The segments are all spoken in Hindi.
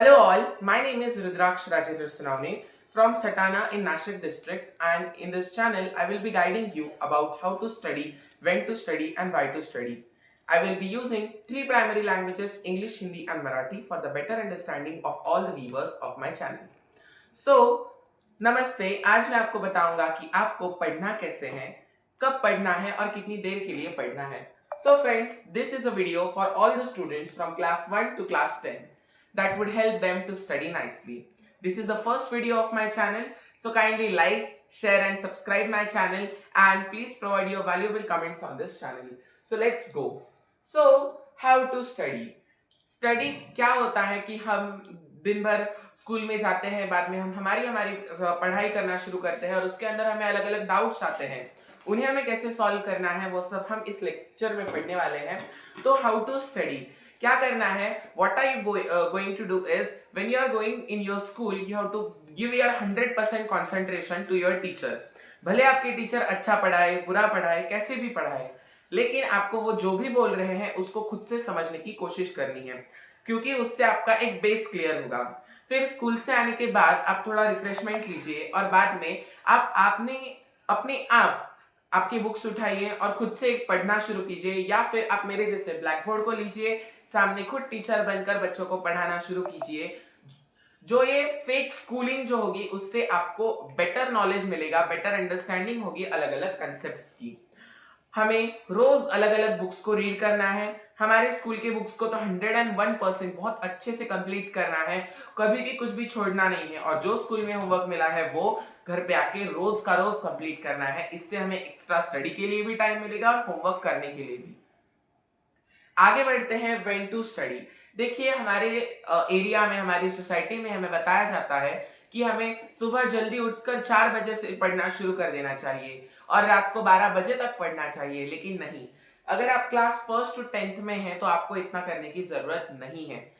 Hello all, my name is Rudraksh Rajendra Sunavne from Satana in Nashik district, and in this channel I will be guiding you about how to study, when to study and why to study. I will be using three primary languages English, Hindi and Marathi for the better understanding of all the viewers of my channel. So, नमस्ते। आज मैं आपको बताऊंगा कि आपको पढ़ना कैसे है, कब पढ़ना है और कितनी देर के लिए पढ़ना है। So friends, this is a video for all the students from class 1 to class 10 that would help them to study nicely. This is the first video of my channel, so kindly like, share and subscribe my channel and please provide your valuable comments on this channel. So let's go. So how to study? Study क्या होता है कि हम दिन भर स्कूल में जाते हैं, बाद में हम हमारी हमारी पढ़ाई करना शुरू करते हैं और उसके अंदर हमें अलग अलग डाउट्स आते हैं, उन्हें हमें कैसे सॉल्व करना है वो सब हम इस लेक्चर में पढ़ने वाले हैं। तो हाउ टू स्टडी क्या करना है, what are you going to do is when you are going in your school you have to give your 100% concentration to your teacher. भले आपके टीचर अच्छा पढ़ाए, बुरा पढ़ाए, कैसे भी पढ़ाए, लेकिन आपको वो जो भी बोल रहे हैं उसको खुद से समझने की कोशिश करनी है, क्योंकि उससे आपका एक बेस क्लियर होगा। फिर स्कूल से आने के बाद आप थोड़ा रिफ्रेशमेंट लीजिए और बाद में आपने अपने आप आपकी बुक्स उठाइए और खुद से पढ़ना शुरू कीजिए, या फिर आप मेरे जैसे ब्लैक बोर्ड को लीजिए, सामने खुद टीचर बनकर बच्चों को पढ़ाना शुरू कीजिए। जो ये फेक स्कूलिंग जो होगी उससे आपको बेटर नॉलेज मिलेगा, बेटर अंडरस्टैंडिंग होगी अलग अलग कंसेप्ट्स की। हमें रोज अलग अलग बुक्स को रीड करना है। हमारे स्कूल के बुक्स को तो 101% बहुत अच्छे से कंप्लीट करना है, कभी भी कुछ भी छोड़ना नहीं है। और जो स्कूल में होमवर्क मिला है वो घर पे आके रोज का रोज कंप्लीट करना है। इससे हमें एक्स्ट्रा स्टडी के लिए भी टाइम मिलेगा और होमवर्क करने के लिए भी। आगे बढ़ते हैं व्हेन टू स्टडी। देखिए, हमारे एरिया में, हमारी सोसाइटी में हमें बताया जाता है कि हमें सुबह जल्दी उठकर 4 बजे से पढ़ना शुरू कर देना चाहिए और रात को 12 बजे तक पढ़ना चाहिए, लेकिन नहीं। अगर आप क्लास 1st to 10th में हैं तो आपको इतना करने की जरूरत नहीं है।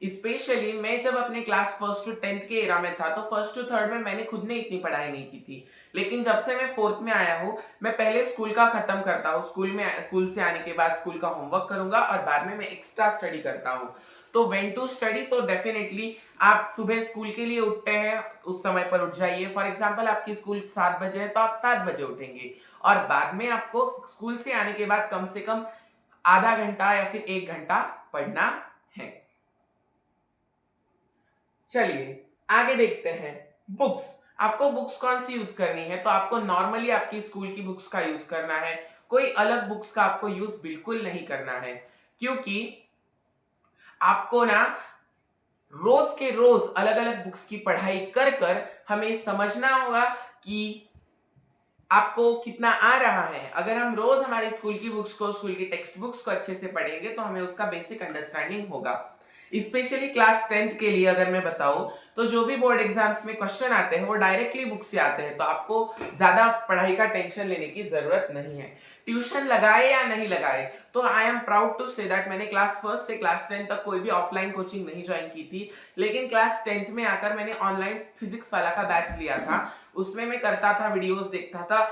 स्पेशली मैं जब अपने क्लास 1st to 10th के एरा में था तो 1st to 3rd में मैंने खुद ने इतनी पढ़ाई नहीं की थी, लेकिन जब से मैं 4th में आया हूँ मैं पहले स्कूल का खत्म करता हूँ। स्कूल से आने के बाद स्कूल का होमवर्क करूंगा और बाद में मैं एक्स्ट्रा स्टडी करता हूँ। तो व्हेन टू स्टडी, तो डेफिनेटली आप सुबह स्कूल के लिए उठते हैं उस समय पर उठ जाइए। फॉर एग्जाम्पल आपकी स्कूल 7 बजे है तो आप 7 बजे उठेंगे और बाद में आपको स्कूल से आने के बाद कम से कम आधा घंटा या फिर 1 घंटा पढ़ना है। चलिए आगे देखते हैं। बुक्स, आपको बुक्स कौन सी यूज करनी है, तो आपको नॉर्मली आपकी स्कूल की बुक्स का यूज करना है। कोई अलग बुक्स का आपको यूज बिल्कुल नहीं करना है, क्योंकि आपको ना रोज के रोज अलग अलग बुक्स की पढ़ाई कर कर हमें समझना होगा कि आपको कितना आ रहा है। अगर हम रोज हमारी स्कूल की बुक्स को, स्कूल की टेक्स्ट बुक्स को अच्छे से पढ़ेंगे तो हमें उसका बेसिक अंडरस्टैंडिंग होगा। स्पेशली क्लास 10th के लिए अगर मैं बताऊं तो जो भी बोर्ड एग्जाम्स में क्वेश्चन आते हैं वो डायरेक्टली बुक से आते हैं, तो आपको ज्यादा पढ़ाई का टेंशन लेने की जरूरत नहीं है। ट्यूशन लगाए या नहीं लगाए, तो I am proud to say that मैंने क्लास 1st से क्लास 10 तक कोई भी ऑफलाइन कोचिंग नहीं ज्वाइन की थी, लेकिन क्लास 10th में आकर मैंने ऑनलाइन फिजिक्स वाला का बैच लिया था। उसमें मैं करता था, वीडियोस देखता था।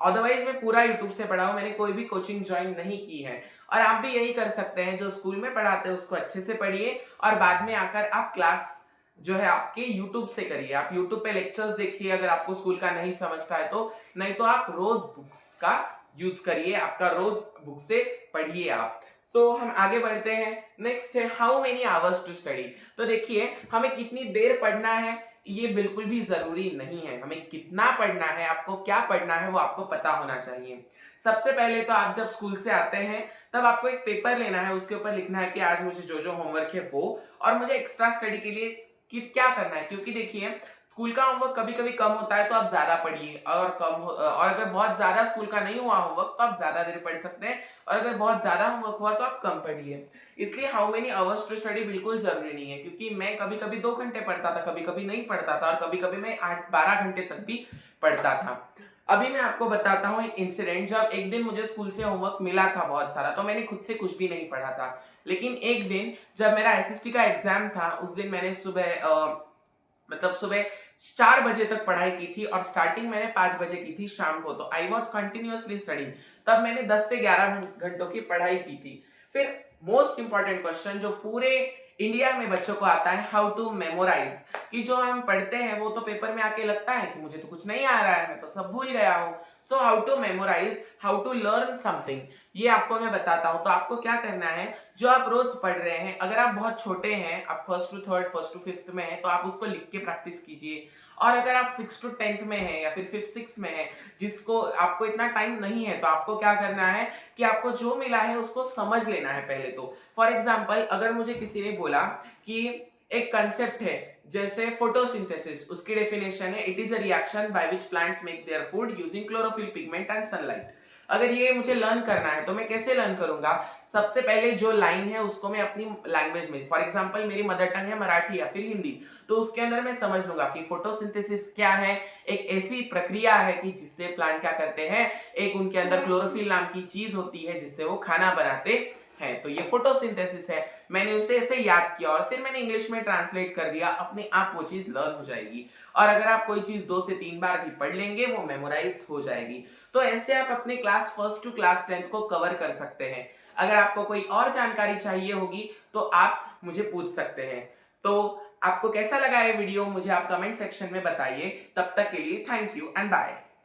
अदरवाइज मैं पूरा यूट्यूब से पढ़ा हूं, मैंने कोई भी कोचिंग ज्वाइन नहीं की है। और आप भी यही कर सकते हैं, जो स्कूल में पढ़ाते हैं उसको अच्छे से पढ़िए और बाद में आकर आप क्लास जो है आपके यूट्यूब से करिए। आप यूट्यूब पे लेक्चर्स देखिए अगर आपको स्कूल का नहीं समझता है तो, नहीं तो आप रोज बुक्स का यूज करिए, आपका रोज बुक से पढ़िए आप। सो हम आगे बढ़ते हैं। नेक्स्ट है how many hours to study. तो देखिए, हमें कितनी देर पढ़ना है ये बिल्कुल भी जरूरी नहीं है। हमें कितना पढ़ना है, आपको क्या पढ़ना है वो आपको पता होना चाहिए। सबसे पहले तो आप जब स्कूल से आते हैं तब आपको एक पेपर लेना है, उसके ऊपर लिखना है कि आज मुझे जो जो होमवर्क है वो, और मुझे एक्स्ट्रा स्टडी के लिए कि क्या करना है। क्योंकि देखिए, स्कूल का होमवर्क कभी कभी कम होता है तो आप ज्यादा पढ़िए, और अगर बहुत ज्यादा स्कूल का नहीं हुआ होमवर्क तो आप ज्यादा देर पढ़ सकते हैं, और अगर बहुत ज्यादा होमवर्क हुआ तो आप कम पढ़िए। इसलिए how many hours to study बिल्कुल जरूरी नहीं है, क्योंकि मैं कभी कभी 2 घंटे पढ़ता था, कभी कभी नहीं पढ़ता था, और कभी कभी मैं 8-12 घंटे तक भी पढ़ता था। अभी मैं आपको बताता हूँ एक इंसिडेंट। जब एक दिन मुझे स्कूल से होमवर्क मिला था बहुत सारा, तो मैंने खुद से कुछ भी नहीं पढ़ा था। लेकिन एक दिन जब मेरा एसएसटी का एग्जाम था, उस दिन मैंने सुबह 4 बजे तक पढ़ाई की थी और स्टार्टिंग मैंने 5 बजे की थी शाम को। तो आई वॉज कंटिन्यूअसली स्टडिंग। तब मैंने 10 से 11 घंटों की पढ़ाई की थी। फिर मोस्ट इंपॉर्टेंट क्वेश्चन जो पूरे इंडिया में बच्चों को आता है हाउ टू मेमोराइज, कि जो हम पढ़ते हैं वो तो पेपर में आके लगता है कि मुझे तो कुछ नहीं आ रहा है, मैं तो सब भूल गया हूँ। So how to memorise, how to learn something, ये आपको मैं बताता हूँ। तो आपको क्या करना है, जो आप रोज पढ़ रहे हैं, अगर आप बहुत छोटे हैं, आप first to third, first to fifth में हैं, तो आप उसको लिख के प्रैक्टिस कीजिए। और अगर आप सिक्स टू टेंथ में हैं या फिर फिफ्थ सिक्स में हैं, जिसको आपको इतना टाइम नहीं है, तो आपको क्या करना है कि आपको जो मिला है उसको समझ लेना है पहले तो। फॉर एग्जाम्पल, अगर मुझे किसी ने बोला कि एक कंसेप्ट है जैसे फोटोसिंथेसिस, उसकी डेफिनेशन है, it is a reaction by which plants make their food using chlorophyll pigment and sunlight. अगर ये मुझे लर्न करना है तो मैं कैसे लर्न करूंगा? सबसे पहले जो लाइन है उसको मैं अपनी लैंग्वेज में, फॉर एग्जांपल मेरी मदर टंग है मराठी या फिर हिंदी, तो उसके अंदर मैं समझ लूंगा कि फोटोसिंथेसिस क्या है। एक ऐसी प्रक्रिया है कि जिससे प्लांट क्या करते हैं, एक उनके अंदर क्लोरोफिल नाम की चीज होती है जिससे वो खाना बनाते हैं, तो ये फोटोसिंथेसिस है। मैंने उसे ऐसे याद किया और फिर मैंने इंग्लिश में ट्रांसलेट कर दिया, अपने आप वो चीज लर्न हो जाएगी। और अगर आप कोई चीज 2 से 3 बार भी पढ़ लेंगे वो मेमोराइज हो जाएगी। तो ऐसे आप अपने class first to class 10th को कवर कर सकते हैं। अगर आपको कोई और जानकारी चाहिए होगी तो आप मुझे पूछ सकते हैं। तो आपको कैसा लगा ये वीडियो, मुझे आप कमेंट सेक्शन में बताइए। तब तक के लिए थैंक यू एंड बाय।